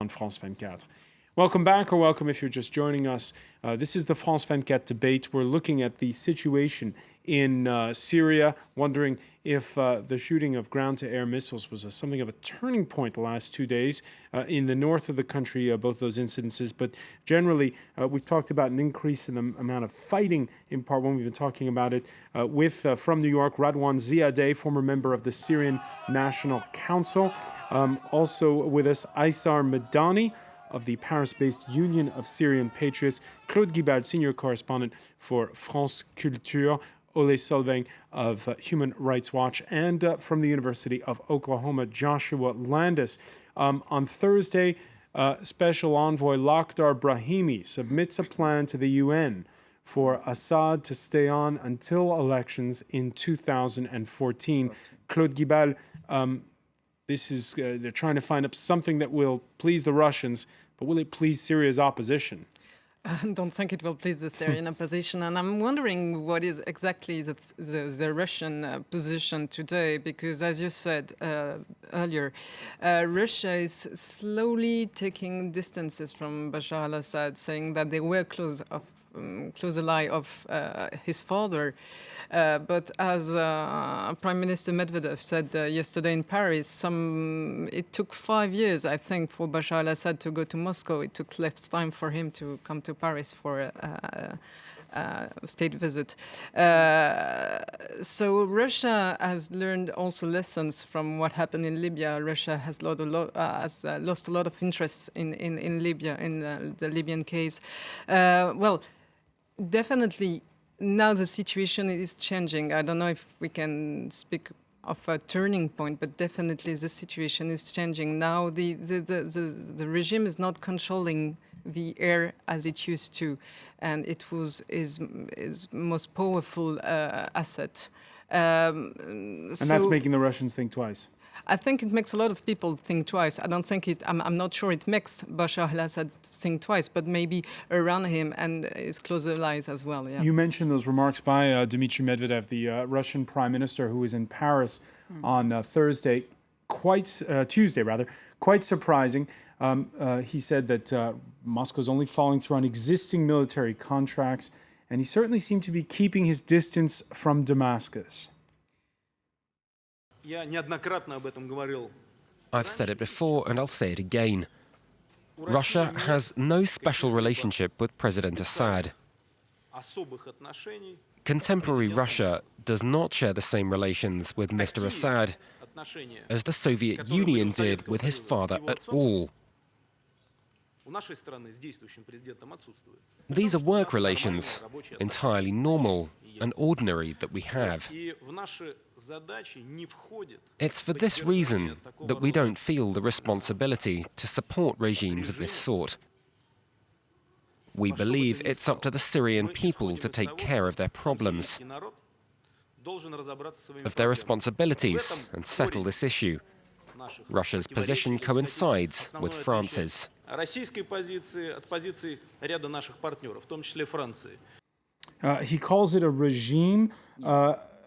on France 24. Welcome back, or welcome if you're just joining us. This is the France 24 debate. We're looking at the situation in Syria, wondering if the shooting of ground-to-air missiles was something of a turning point the last 2 days in the north of the country, both those incidences. But generally, we've talked about an increase in the amount of fighting in part one. We've been talking about it with, from New York, Radwan Ziadeh, former member of the Syrian National Council. Also with us, Aysar Madani, of the Paris-based Union of Syrian Patriots, Claude Guibal, senior correspondent for France Culture, Ole Solvang of Human Rights Watch, and from the University of Oklahoma, Joshua Landis. On Thursday, Special Envoy Lakhdar Brahimi submits a plan to the UN for Assad to stay on until elections in 2014. Claude Guibal, this is, they're trying to find up something that will please the Russians, but will it please Syria's opposition? I don't think it will please the Syrian opposition, and I'm wondering what is exactly the Russian position today, because as you said earlier, Russia is slowly taking distances from Bashar al-Assad, saying that they were close ally of his father. But as Prime Minister Medvedev said yesterday in Paris, it took 5 years, I think, for Bashar al-Assad to go to Moscow. It took less time for him to come to Paris for a state visit. So Russia has learned also lessons from what happened in Libya. Russia has lost a lot of interest in Libya, in the Libyan case. Well, definitely, now the situation is changing. I don't know if we can speak of a turning point, but definitely the situation is changing. Now the regime is not controlling the air as it used to, and it was is most powerful asset. And that's making the Russians think twice. I think it makes a lot of people think twice. I don't think it. I'm not sure it makes Bashar al-Assad think twice, but maybe around him and his close allies as well. Yeah. You mentioned those remarks by Dmitry Medvedev, the Russian Prime Minister, who was in Paris on Tuesday, quite surprising. He said that Moscow's only following through on existing military contracts, and he certainly seemed to be keeping his distance from Damascus. I've said it before and I'll say it again. Russia has no special relationship with President Assad. Contemporary Russia does not share the same relations with Mr. Assad as the Soviet Union did with his father at all. These are work relations, entirely normal and ordinary that we have. It's for this reason that we don't feel the responsibility to support regimes of this sort. We believe it's up to the Syrian people to take care of their problems, of their responsibilities, and settle this issue. Russia's position coincides with France's. He calls it a regime.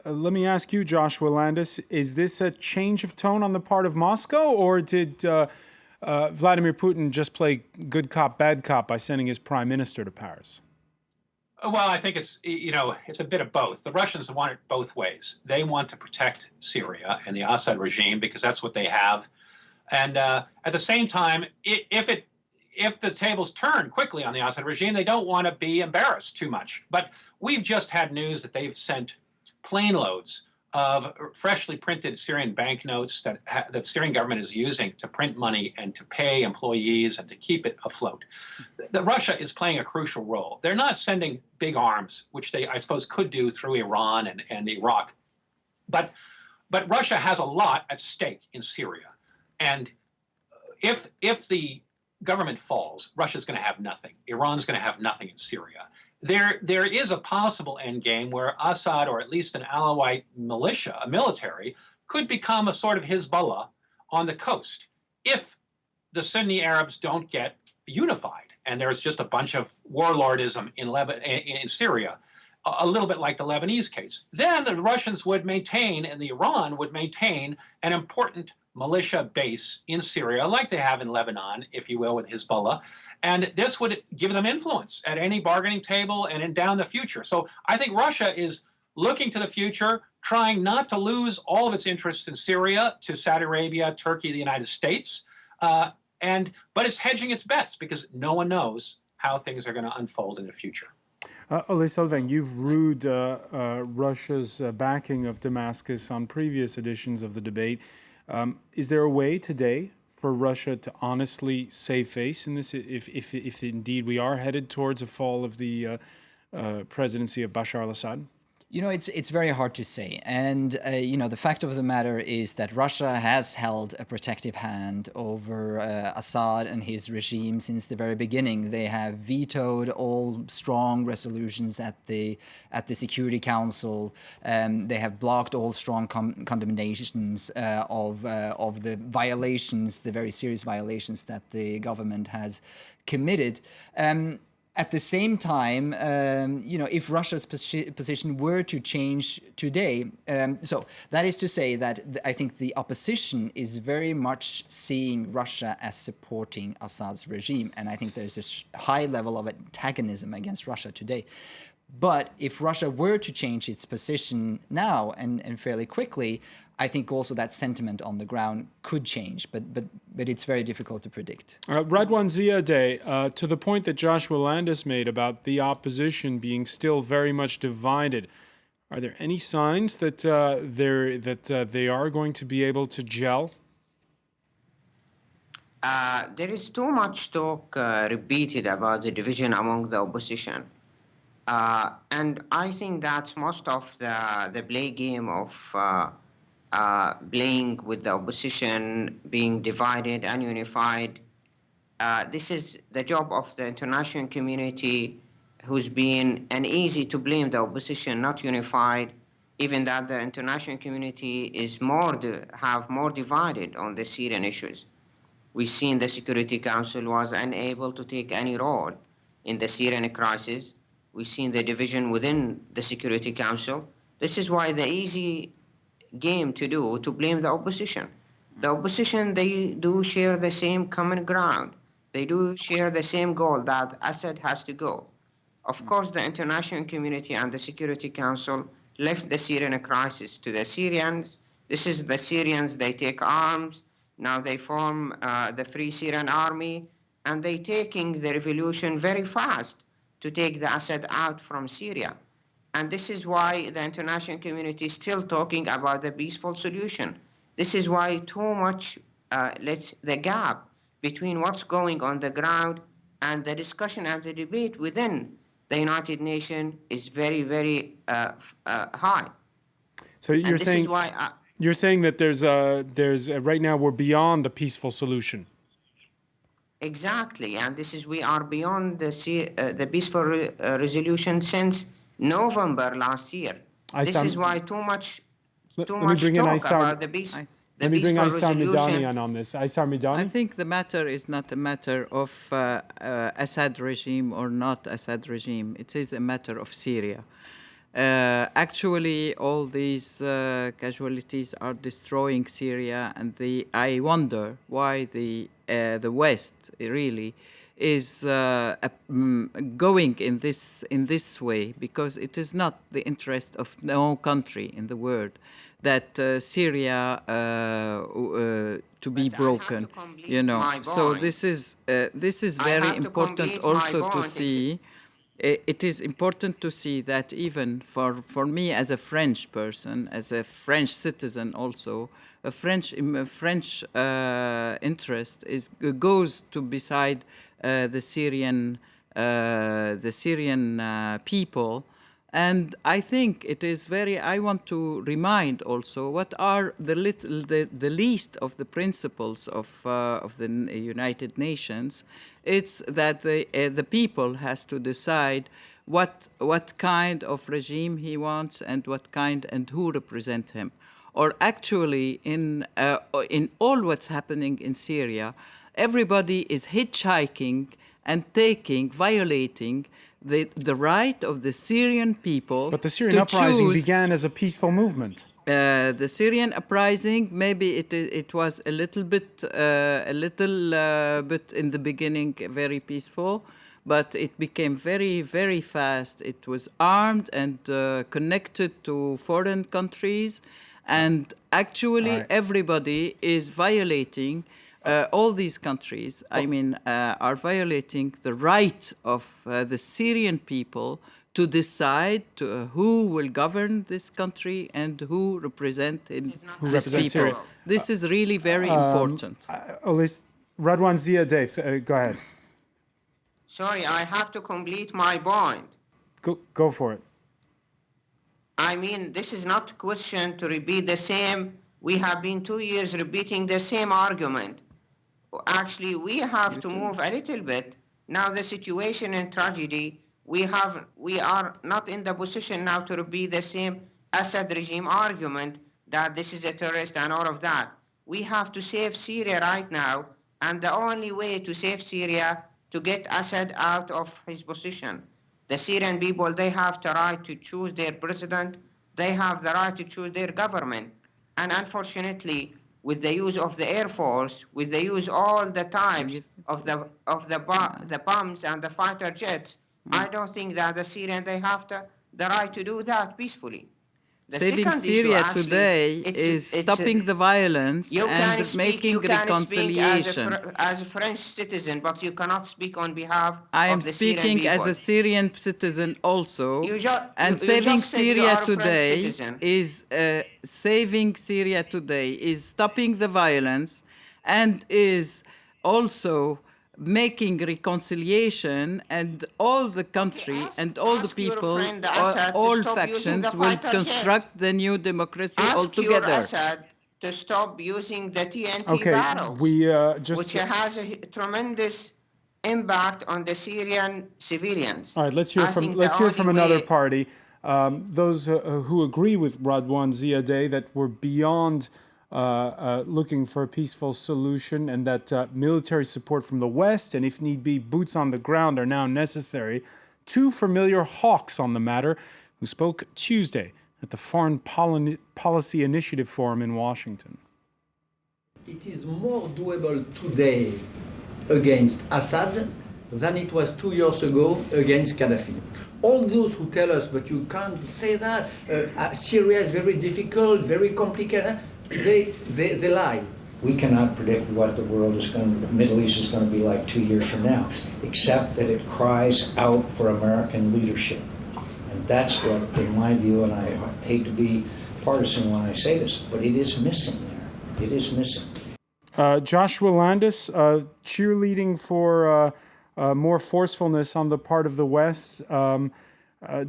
Let me ask you, Joshua Landis, is this a change of tone on the part of Moscow, or did Vladimir Putin just play good cop, bad cop by sending his prime minister to Paris? Well, I think it's a bit of both. The Russians want it both ways. They want to protect Syria and the Assad regime because that's what they have. And at the same time, if the tables turn quickly on the Assad regime, they don't want to be embarrassed too much. But we've just had news that they've sent plane loads of freshly printed Syrian banknotes that the Syrian government is using to print money and to pay employees and to keep it afloat. Russia is playing a crucial role. They're not sending big arms, which they, I suppose, could do through Iran and Iraq. But Russia has a lot at stake in Syria. And if the government falls, Russia's going to have nothing. Iran's going to have nothing in Syria. There is a possible endgame where Assad, or at least an Alawite militia, a military, could become a sort of Hezbollah on the coast if the Sunni Arabs don't get unified and there's just a bunch of warlordism in Syria, a little bit like the Lebanese case. Then the Russians would maintain, and the Iran would maintain, an important militia base in Syria, like they have in Lebanon, if you will, with Hezbollah. And this would give them influence at any bargaining table and in down the future. So I think Russia is looking to the future, trying not to lose all of its interests in Syria to Saudi Arabia, Turkey, the United States. But it's hedging its bets because no one knows how things are going to unfold in the future. Ole Selveng, you've rued Russia's backing of Damascus on previous editions of the debate. Is there a way today for Russia to honestly save face in this, if indeed we are headed towards a fall of the presidency of Bashar al-Assad? You know, it's very hard to say. And, the fact of the matter is that Russia has held a protective hand over Assad and his regime since the very beginning. They have vetoed all strong resolutions at the Security Council. They have blocked all strong condemnations of the violations, the very serious violations that the government has committed. At the same time, if Russia's position were to change today, so that is to say that I think the opposition is very much seeing Russia as supporting Assad's regime. And I think there's a high level of antagonism against Russia today. But if Russia were to change its position now and fairly quickly, I think also that sentiment on the ground could change, but it's very difficult to predict. Radwan Ziadeh, to the point that Joshua Landis made about the opposition being still very much divided, are there any signs that they are going to be able to gel? There is too much talk repeated about the division among the opposition. And I think that's most of the play game of playing with the opposition, being divided and unified. This is the job of the international community, who's been easy to blame the opposition, not unified, even that the international community is more divided on the Syrian issues. We've seen the Security Council was unable to take any role in the Syrian crisis. We've seen the division within the Security Council. This is why the easy game to blame the opposition. The opposition, they do share the same common ground. They do share the same goal that Assad has to go. Of course, the international community and the Security Council left the Syrian crisis to the Syrians. This is the Syrians, they take arms. Now they form the Free Syrian Army, and they taking the revolution very fast to take the Assad out from Syria. And this is why the international community is still talking about the peaceful solution. This is why too much, the gap between what's going on the ground and the discussion and the debate within the United Nations is very, very high. So you're saying that there's right now we're beyond a peaceful solution. Exactly, and we are beyond the peaceful resolution since November last year. This is why too much talk about the peace. Let me bring Aysar Midani on this. Aysar Midani? I think the matter is not a matter of Assad regime or not Assad regime. It is a matter of Syria. Actually, all these casualties are destroying Syria, and I wonder why the West really is going in this way, because it is not the interest of no country in the world that Syria to be broken, So this is very important also to see. It is important to see that even for me as a French person, as a French citizen also, a French interest goes to beside the Syrian people. And I think it is I want to remind also what are the least of the principles of the United Nations. It's that the people has to decide what kind of regime he wants and what kind and who represent him. Or actually, in all what's happening in Syria, everybody is hitchhiking and violating the right of the Syrian people. But the Syrian uprising began as a peaceful movement. the Syrian uprising, maybe it was a little bit in the beginning very peaceful, but it became very, very fast. It was armed and connected to foreign countries, and actually everybody is violating. All these countries, are violating the right of the Syrian people to decide who will govern this country and who represent these people. Syria. This is really very important. Radwan Ziadeh, go ahead. Sorry, I have to complete my point. Go for it. I mean, this is not a question to repeat the same. We have been 2 years repeating the same argument. Actually, we have to move a little bit. Now the situation and tragedy, we are not in the position now to repeat the same Assad regime argument that this is a terrorist and all of that. We have to save Syria right now, and the only way to save Syria to get Assad out of his position. The Syrian people, they have the right to choose their president. They have the right to choose their government. And unfortunately, with the use of the Air Force, with the use all the times of the bombs and the fighter jets, I don't think that the Syrians, they have the right to do that peacefully. Saving Syria today is stopping the violence and making reconciliation. As a French citizen, but you cannot speak on behalf I am of the Syrian speaking people. as a Syrian citizen also. And saving Syria today is stopping the violence and is also making reconciliation, and all the country and all the people, all factions will construct the new democracy altogether. Assad to stop using the TNT barrels, which has a tremendous impact on the Syrian civilians. All right, let's hear from another party. Those who agree with Radwan Ziadeh that we're beyond looking for a peaceful solution, and that military support from the West and, if need be, boots on the ground are now necessary. Two familiar hawks on the matter who spoke Tuesday at the Foreign Policy Initiative Forum in Washington. It is more doable today against Assad than it was 2 years ago against Gaddafi. All those who tell us, but you can't say that, Syria is very difficult, very complicated, they lie. We cannot predict what the Middle East is going to be like 2 years from now, except that it cries out for American leadership. And that's what, in my view, and I hate to be partisan when I say this, but it is missing there. It is missing. Joshua Landis, cheerleading for more forcefulness on the part of the West.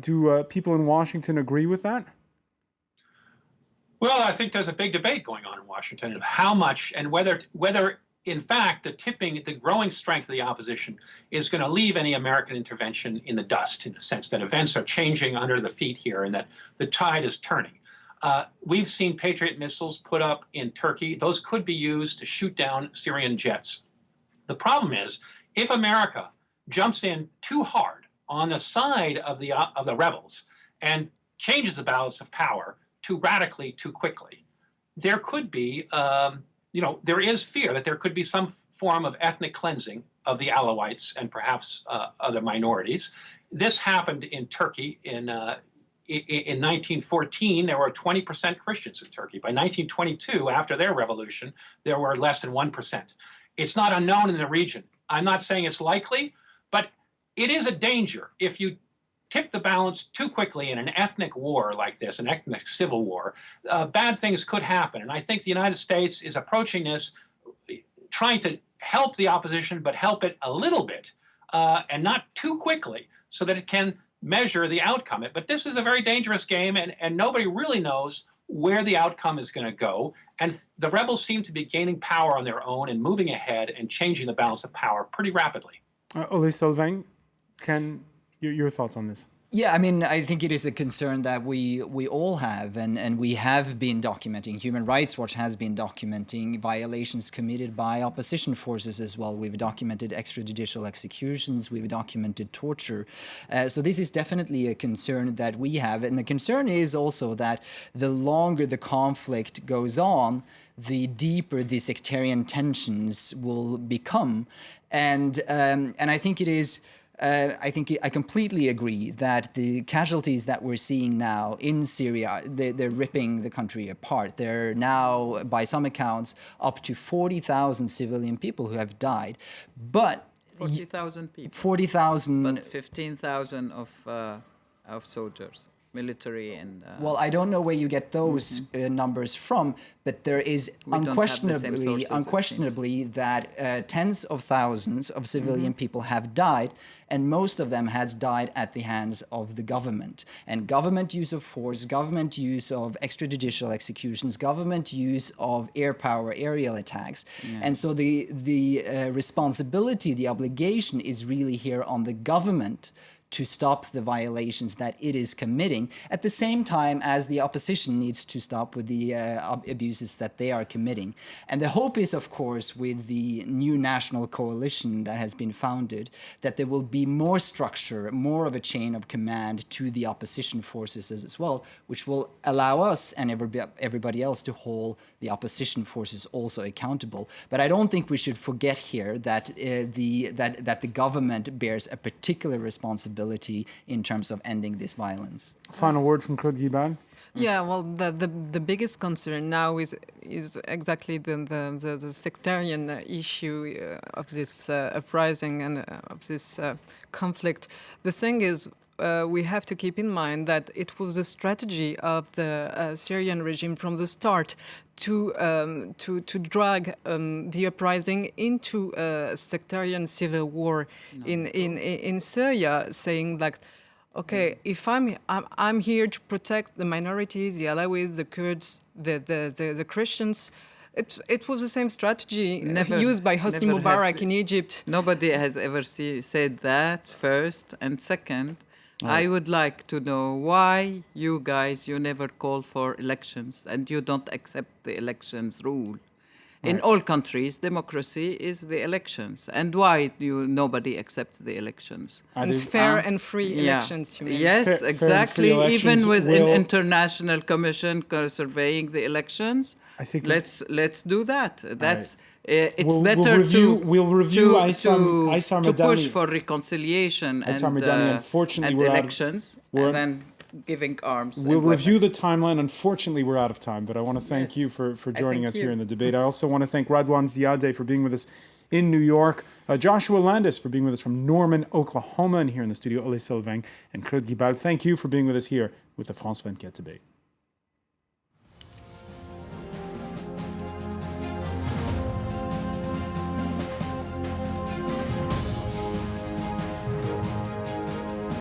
Do people in Washington agree with that? Well, I think there's a big debate going on in Washington of how much and whether in fact, the growing strength of the opposition is going to leave any American intervention in the dust, in the sense that events are changing under the feet here and that the tide is turning. We've seen Patriot missiles put up in Turkey. Those could be used to shoot down Syrian jets. The problem is, if America jumps in too hard on the side of the rebels and changes the balance of power too radically, too quickly, there could be, there is fear that there could be some form of ethnic cleansing of the Alawites and perhaps other minorities. This happened in Turkey in 1914. There were 20% Christians in Turkey. By 1922, after their revolution, there were less than 1%. It's not unknown in the region. I'm not saying it's likely, but it is a danger if you tip the balance too quickly in an ethnic war like this, an ethnic civil war. Bad things could happen. And I think the United States is approaching this, trying to help the opposition, but help it a little bit and not too quickly so that it can measure the outcome. But this is a very dangerous game, and nobody really knows where the outcome is going to go. And the rebels seem to be gaining power on their own and moving ahead and changing the balance of power pretty rapidly. Ole Sylvain, your thoughts on this? Yeah, I mean, I think it is a concern that we all have, and we have been documenting. Human Rights Watch has been documenting violations committed by opposition forces as well. We've documented extrajudicial executions. We've documented torture. So this is definitely a concern that we have. And the concern is also that the longer the conflict goes on, the deeper the sectarian tensions will become. And I think it is... I completely agree that the casualties that we're seeing now in Syria, they're ripping the country apart. There are now, by some accounts, up to 40,000 civilian people who have died. But 40,000 people. 40,000. But 15,000 of soldiers, military and. Well, I don't know where you get those numbers from, but there is unquestionably that tens of thousands of civilian people have died, and most of them has died at the hands of the government. And government use of force, government use of extrajudicial executions, government use of air power, aerial attacks. Yeah. And so the responsibility, the obligation is really here on the government to stop the violations that it is committing, at the same time as the opposition needs to stop with the abuses that they are committing. And the hope is, of course, with the new national coalition that has been founded, that there will be more structure, more of a chain of command to the opposition forces as well, which will allow us and everybody else to hold the opposition forces also accountable. But I don't think we should forget here that the government bears a particular responsibility in terms of ending this violence. Final word from Claude Guibal. Yeah, well, the biggest concern now is exactly the sectarian issue of this uprising and of this conflict. The thing is, we have to keep in mind that it was a strategy of the Syrian regime from the start to drag the uprising into a sectarian civil war in Syria, saying like, okay, if I'm here to protect the minorities, the Alawis, the Kurds, the Christians. It was the same strategy used by Hosni Mubarak in Egypt. Nobody has ever said that, first. And second, I would like to know why you guys, you never call for elections and you don't accept the elections rule. In all countries, democracy is the elections. And why nobody accepts the elections? And fair and free elections, you mean? Yes, exactly. Even with an international commission surveying the elections, I think let's do that. That's it's we'll better review to push for reconciliation and elections and then giving arms. We'll review the timeline. Unfortunately, we're out of time, but I want to thank you for joining us here in the debate. I also want to thank Radwan Ziadeh for being with us in New York, Joshua Landis for being with us from Norman, Oklahoma, and here in the studio, Ole Sylvain and Claude Guibal. Thank you for being with us here with the France 24 debate.